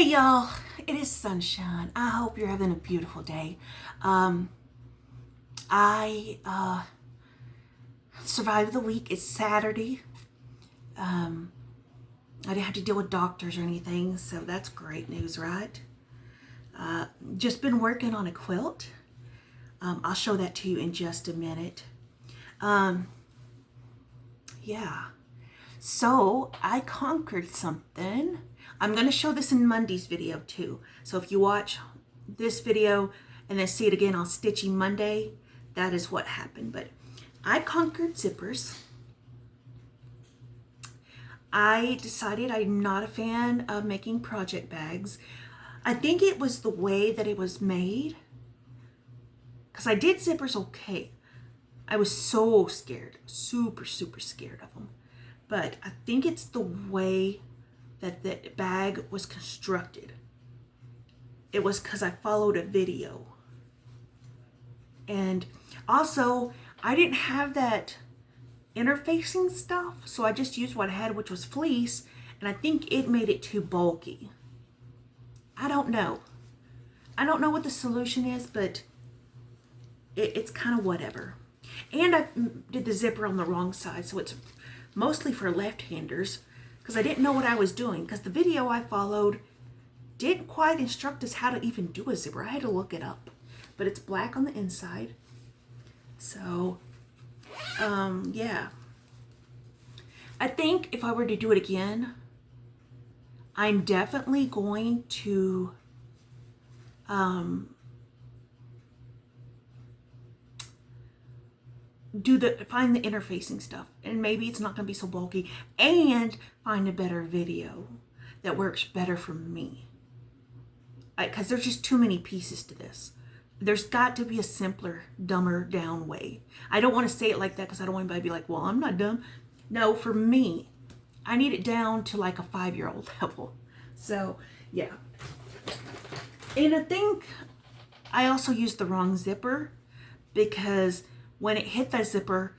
Hey y'all, it is sunshine. I hope you're having a beautiful day. I survived the week. It's Saturday. I didn't have to deal with doctors or anything, so that's great news, right? Just been working on a quilt. I'll show that to you in just a minute. Yeah. So I conquered something. I'm going to show this in Monday's video too. So if you watch this video and then see it again on Stitching Monday, that is what happened. But I conquered zippers. I decided I'm not a fan of making project bags. I think it was the way that it was made. Because I did zippers okay. I was so scared, super scared of them. But I think it's the way that the bag was constructed. It was because I followed a video. And also, I didn't have that interfacing stuff, so I just used what I had, which was fleece, and I think it made it too bulky. I don't know. I don't know what the solution is, but it's kind of whatever. And I did the zipper on the wrong side, so it's mostly for left-handers, because I didn't know what I was doing, because the video I followed didn't quite instruct us how to even do a zipper. I had to look it up. But it's black on the inside. So, yeah. I think if I were to do it again, I'm definitely going to find the interfacing stuff, and maybe it's not going to be so bulky, and find a better video that works better for me, because there's just too many pieces to this. There's got to be a simpler, dumber down way. I don't want to say it like that because I don't want anybody to be like, well, I'm not dumb. No, for me, I need it down to like a 5-year-old level. So yeah. And I think I also used the wrong zipper, because when it hit that zipper,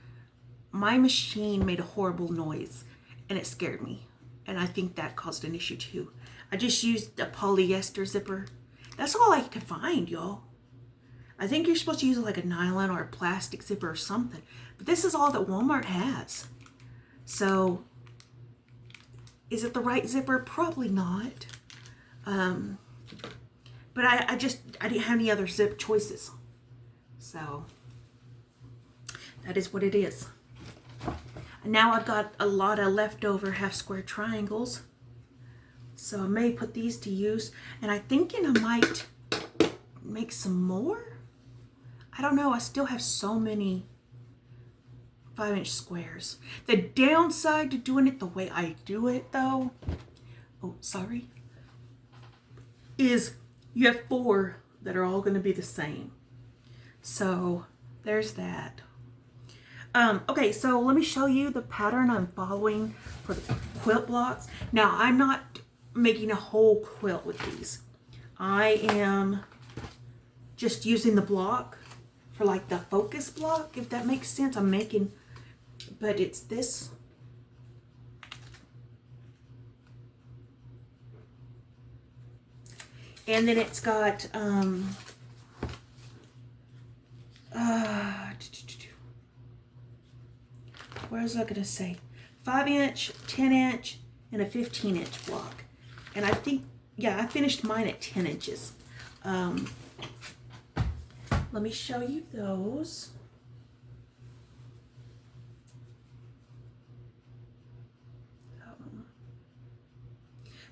my machine made a horrible noise and it scared me. And I think that caused an issue too. I just used a polyester zipper. That's all I could find, y'all. I think you're supposed to use like a nylon or a plastic zipper or something. But this is all that Walmart has. So, is it the right zipper? Probably not. But I didn't have any other zip choices. So, that is what it is. And now I've got a lot of leftover half square triangles. So I may put these to use. And I'm thinking I might make some more. I don't know. I still have so many 5-inch squares. The downside to doing it the way I do it, though, is you have 4 that are all going to be the same. So there's that. Okay, so let me show you the pattern I'm following for the quilt blocks. Now, I'm not making a whole quilt with these. I am just using the block for like the focus block, if that makes sense. I'm making, but it's this. And then it's got, what was I gonna say? 5-inch, 10-inch, and a 15-inch block. And I think, yeah, I finished mine at 10 inches. Let me show you those.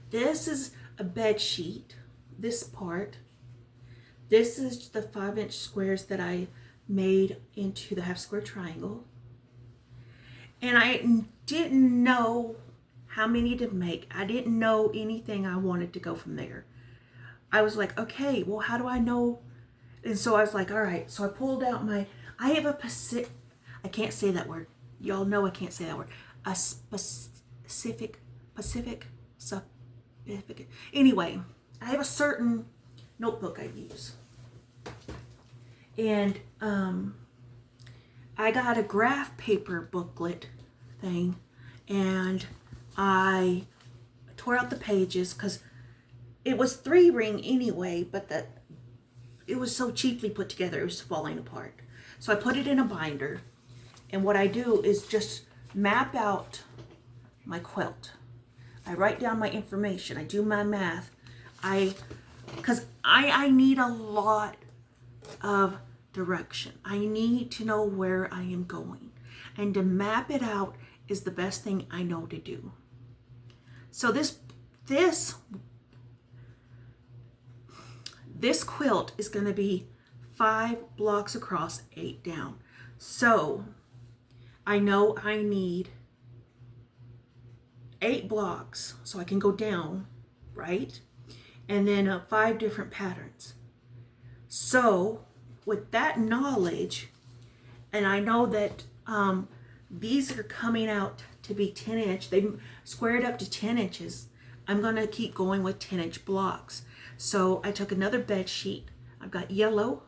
This is a bed sheet, this part. This is the 5-inch squares that I made into the half square triangle. And I didn't know how many to make. I didn't know anything. I wanted to go from there. I was like, okay, well, how do I know? And so I was like, all right. So I pulled out I have a I can't say that word. Y'all know I can't say that word. A specific. Anyway, I have a certain notebook I use. And I got a graph paper booklet thing, and I tore out the pages because it was 3-ring anyway, but it was so cheaply put together, it was falling apart. So I put it in a binder, and what I do is just map out my quilt. I write down my information, I do my math, because I need a lot of direction. I need to know where I am going, and to map it out is the best thing I know to do. So this quilt is going to be 5 blocks across, 8 down. So I know I need 8 blocks so I can go down, right? And then 5 different patterns. So with that knowledge, and I know that these are coming out to be 10 inch, they squared up to 10 inches. I'm going to keep going with 10-inch blocks. So I took another bed sheet. I've got yellow,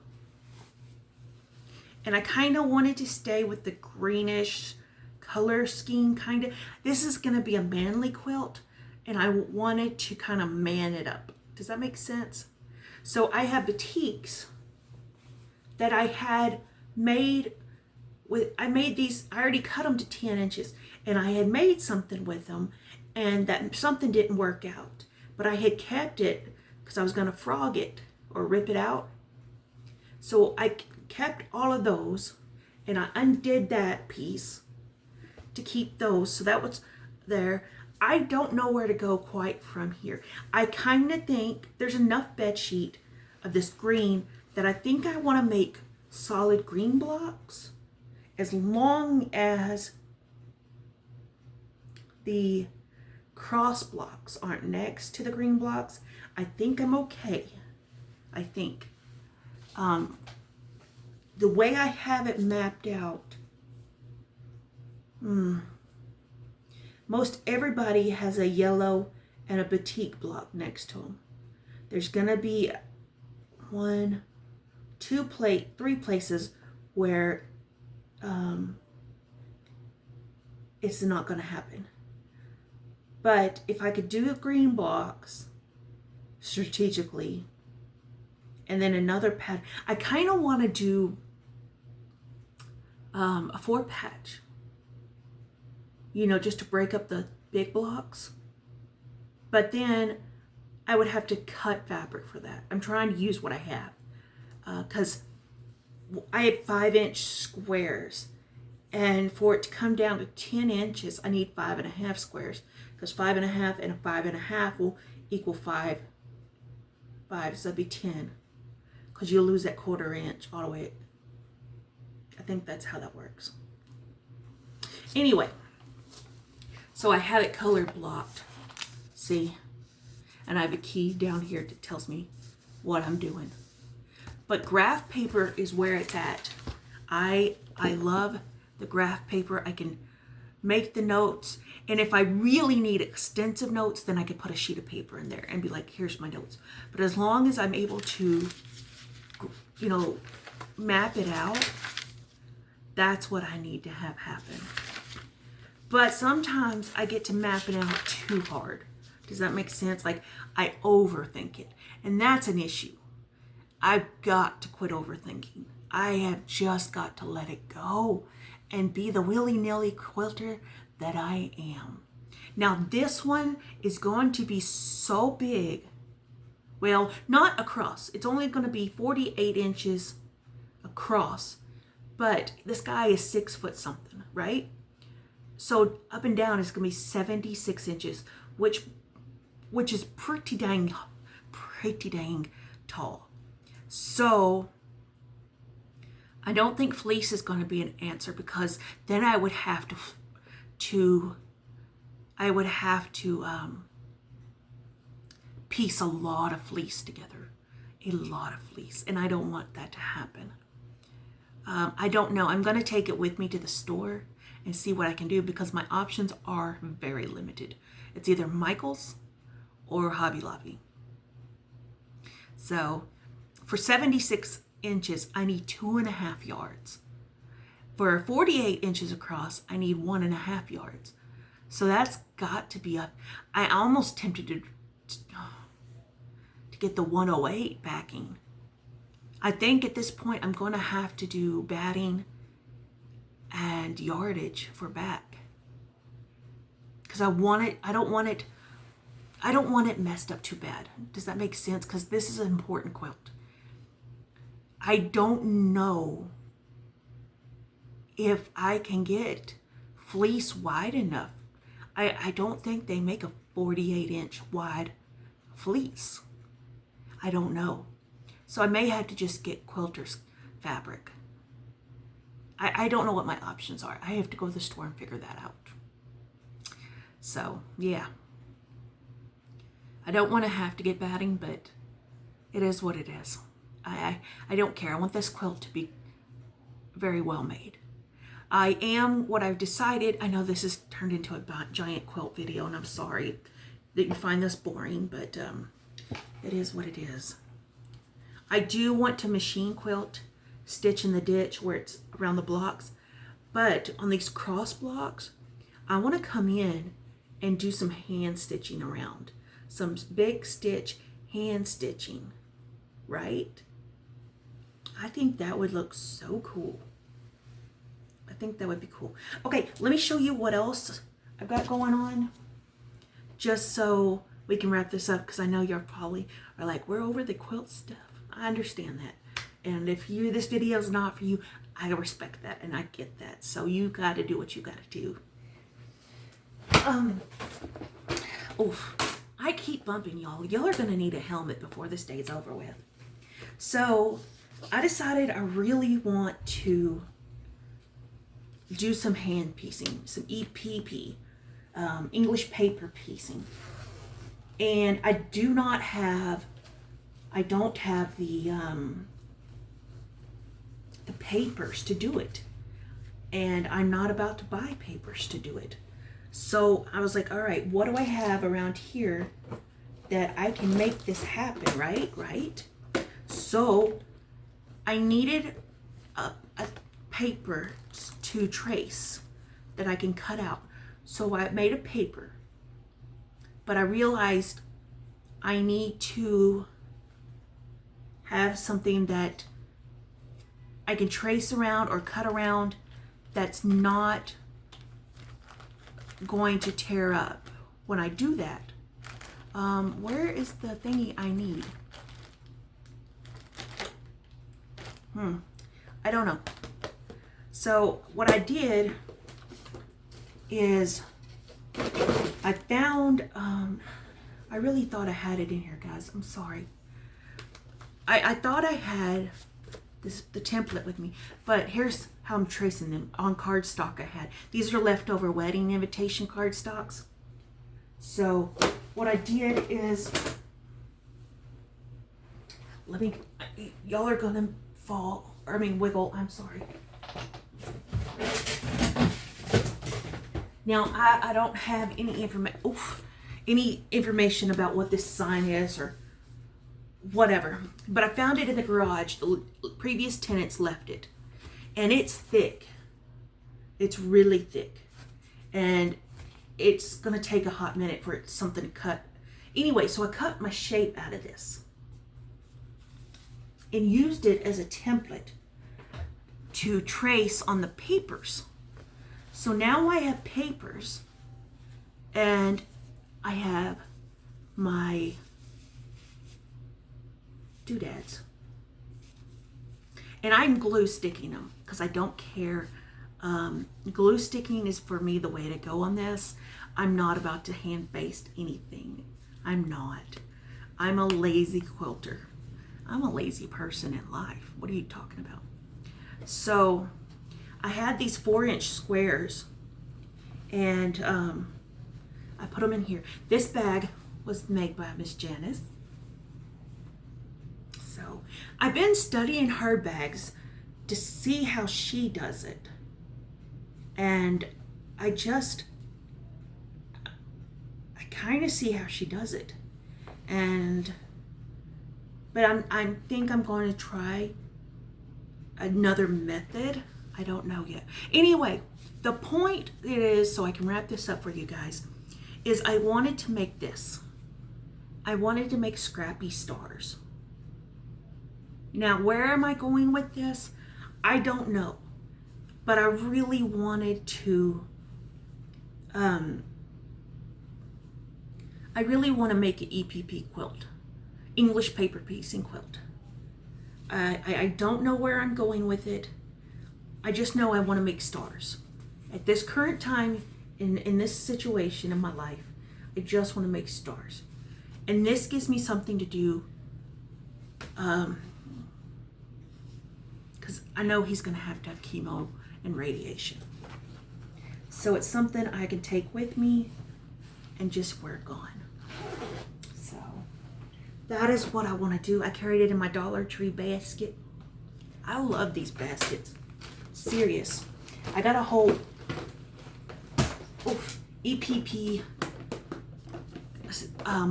and I kind of wanted to stay with the greenish color scheme, kind of. This is going to be a manly quilt, and I wanted to kind of man it up. Does that make sense? So I have batiks that I had made with, I made these, I already cut them to 10 inches, and I had made something with them, and that something didn't work out. But I had kept it because I was going to frog it or rip it out. So I kept all of those, and I undid that piece to keep those. So that was there. I don't know where to go quite from here. I kind of think there's enough bed sheet of this green that I think I want to make solid green blocks, as long as the cross blocks aren't next to the green blocks. I think I'm okay. I think the way I have it mapped out, most everybody has a yellow and a batik block next to them. There's gonna be 1, 2, 3 places where it's not gonna happen. But if I could do the green blocks strategically, and then another pattern, I kind of want to do a 4 patch, you know, just to break up the big blocks. But then I would have to cut fabric for that. I'm trying to use what I have, because I have 5-inch squares, and for it to come down to 10 inches, I need 5.5 squares, because 5.5 and a 5.5 will equal 5, so that'd be 10, because you'll lose that 1/4 inch all the way. I think that's how that works. Anyway, so I have it color blocked, see, and I have a key down here that tells me what I'm doing. But graph paper is where it's at. I love the graph paper. I can make the notes, and if I really need extensive notes, then I could put a sheet of paper in there and be like, here's my notes. But as long as I'm able to, you know, map it out, that's what I need to have happen. But sometimes I get to map it out too hard. Does that make sense? Like, I overthink it, and that's an issue. I've got to quit overthinking. I have just got to let it go and be the willy-nilly quilter that I am. Now this one is going to be so big. Well, not across. It's only going to be 48 inches across. But this guy is 6 foot something, right? So up and down is going to be 76 inches, which is pretty dang tall. So I don't think fleece is going to be an answer, because then I would have to piece a lot of fleece together, and I don't want that to happen. I don't know. I'm going to take it with me to the store and see what I can do, because my options are very limited. It's either Michael's or Hobby Lobby. So for 76 inches, I need 2.5 yards. For 48 inches across, I need 1.5 yards. So that's got to be up. I almost tempted to, get the 108 backing. I think at this point I'm going to have to do batting and yardage for back. Because I don't want it messed up too bad. Does that make sense? Because this is an important quilt. I don't know if I can get fleece wide enough. I don't think they make a 48-inch wide fleece. I don't know. So I may have to just get quilter's fabric. I don't know what my options are. I have to go to the store and figure that out. So, yeah. I don't want to have to get batting, but it is what it is. I don't care. I want this quilt to be very well made. What I've decided, I know this has turned into a giant quilt video, and I'm sorry that you find this boring, but it is what it is. I do want to machine quilt, stitch in the ditch where it's around the blocks, but on these cross blocks, I want to come in and do some hand stitching around. Some big stitch hand stitching, right? I think that would look so cool. I think that would be cool. Okay, let me show you what else I've got going on, just so we can wrap this up, because I know you're probably are like, we're over the quilt stuff. I understand that. And if this video is not for you, I respect that and I get that. So you got to do what you got to do. Oof. I keep bumping y'all. Y'all are going to need a helmet before this day's over with. So I decided I really want to do some hand piecing, some EPP, English paper piecing. And I don't have the papers to do it. And I'm not about to buy papers to do it. So I was like, all right, what do I have around here that I can make this happen, right? So I needed a paper to trace that I can cut out. So I made a paper, but I realized I need to have something that I can trace around or cut around that's not going to tear up when I do that. Where is the thingy I need? I don't know. So what I did is I found, I really thought I had it in here, guys. I'm sorry. I thought I had the template with me, but here's how I'm tracing them on cardstock I had. These are leftover wedding invitation cardstocks. So what I did is, y'all are gonna wiggle, I'm sorry. Now I don't have any information about what this sign is or whatever, but I found it in the garage. The previous tenants left it, and it's thick. It's really thick, and it's gonna take a hot minute for something to cut. Anyway, so I cut my shape out of this and used it as a template to trace on the papers. So now I have papers, and I have my doodads, and I'm glue sticking them because I don't care. Glue sticking is for me the way to go on this. I'm not about to hand baste anything. I'm not. I'm a lazy quilter. I'm a lazy person in life. What are you talking about? So I had these 4-inch squares, and I put them in here. This bag was made by Miss Janice. So I've been studying her bags to see how she does it, and I kind of see how she does it, but I think I'm going to try another method. I don't know yet. Anyway, the point is, so I can wrap this up for you guys, is I wanted to make this, I wanted to make scrappy stars. Now, where am I going with this? I don't know. But I really wanted to, I really want to make an EPP quilt. English paper piecing quilt. I don't know where I'm going with it. I just know I want to make stars. At this current time, in this situation in my life, I just want to make stars. And this gives me something to do, because I know he's going to have chemo and radiation. So it's something I can take with me and just work on. So that is what I want to do. I carried it in my Dollar Tree basket. I love these baskets. Serious. I got a whole EPP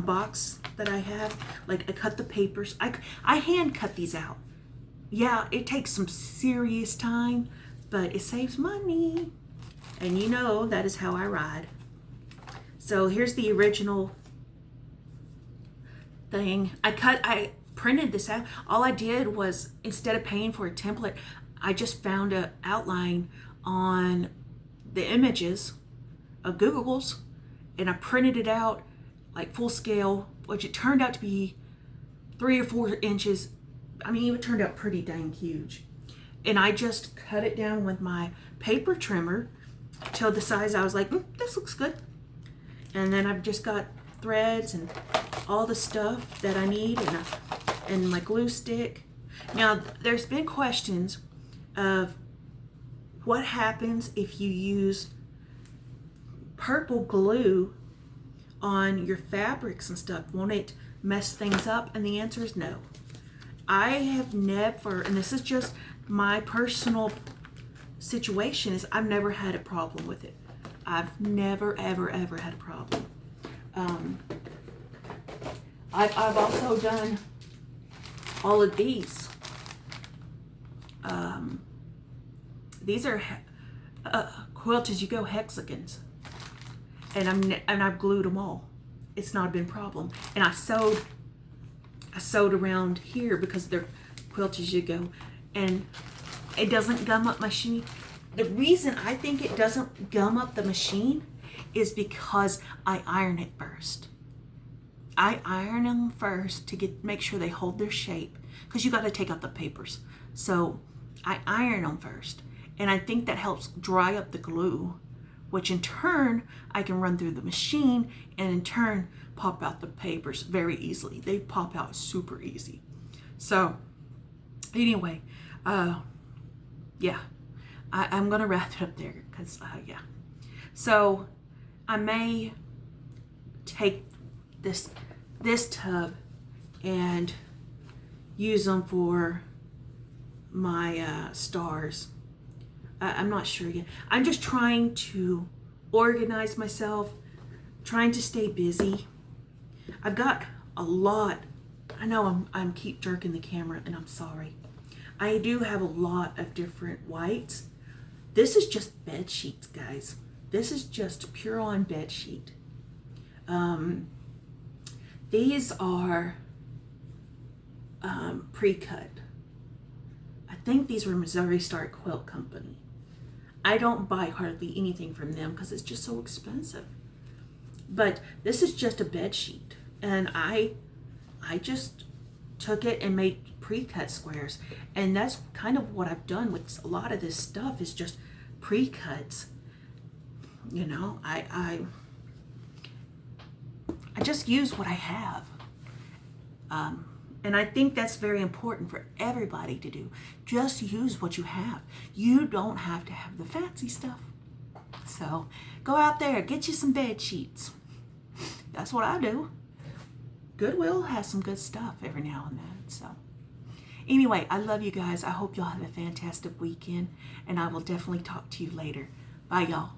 box that I have. Like, I cut the papers. I hand cut these out. Yeah, it takes some serious time, but it saves money. And you know, that is how I ride. So here's the original thing. I printed this out. All I did was, instead of paying for a template, I just found an outline on the images of Google's, and I printed it out like full scale, which it turned out to be 3 or 4 inches. I mean, it turned out pretty dang huge. And I just cut it down with my paper trimmer till the size I was like, this looks good. And then I've just got threads and all the stuff that I need, and my glue stick. Now, there's been questions of what happens if you use purple glue on your fabrics and stuff. Won't it mess things up? And the answer is no. I have never, and this is just my personal situation, is I've never had a problem with it. I've never, ever, ever had a problem. I've also done all of these. These are quilt as you go hexagons, and I've glued them all. It's not been a problem. And I sewed around here because they're quilt as you go, and it doesn't gum up my machine. The reason I think it doesn't gum up the machine is because I iron it first. I iron them first to make sure they hold their shape, because you got to take out the papers. So I iron them first, and I think that helps dry up the glue, which in turn I can run through the machine and in turn pop out the papers very easily. They pop out super easy. So anyway, yeah, I'm gonna wrap it up there because yeah. So I may take this tub and use them for my stars. I'm not sure yet. I'm just trying to organize myself, trying to stay busy. I've got a lot. I know I'm keep jerking the camera, and I'm sorry. I do have a lot of different whites. This is just bed sheets, guys. This is just pure on bed sheet. These are pre-cut. I think these were Missouri Star Quilt Company. I don't buy hardly anything from them because it's just so expensive. But this is just a bed sheet, and I just took it and made pre-cut squares, and that's kind of what I've done with a lot of this stuff, is just pre-cuts. You know, I just use what I have. And I think that's very important for everybody to do. Just use what you have. You don't have to have the fancy stuff. So go out there, get you some bed sheets. That's what I do. Goodwill has some good stuff every now and then. So anyway, I love you guys. I hope y'all have a fantastic weekend, and I will definitely talk to you later. Bye, y'all.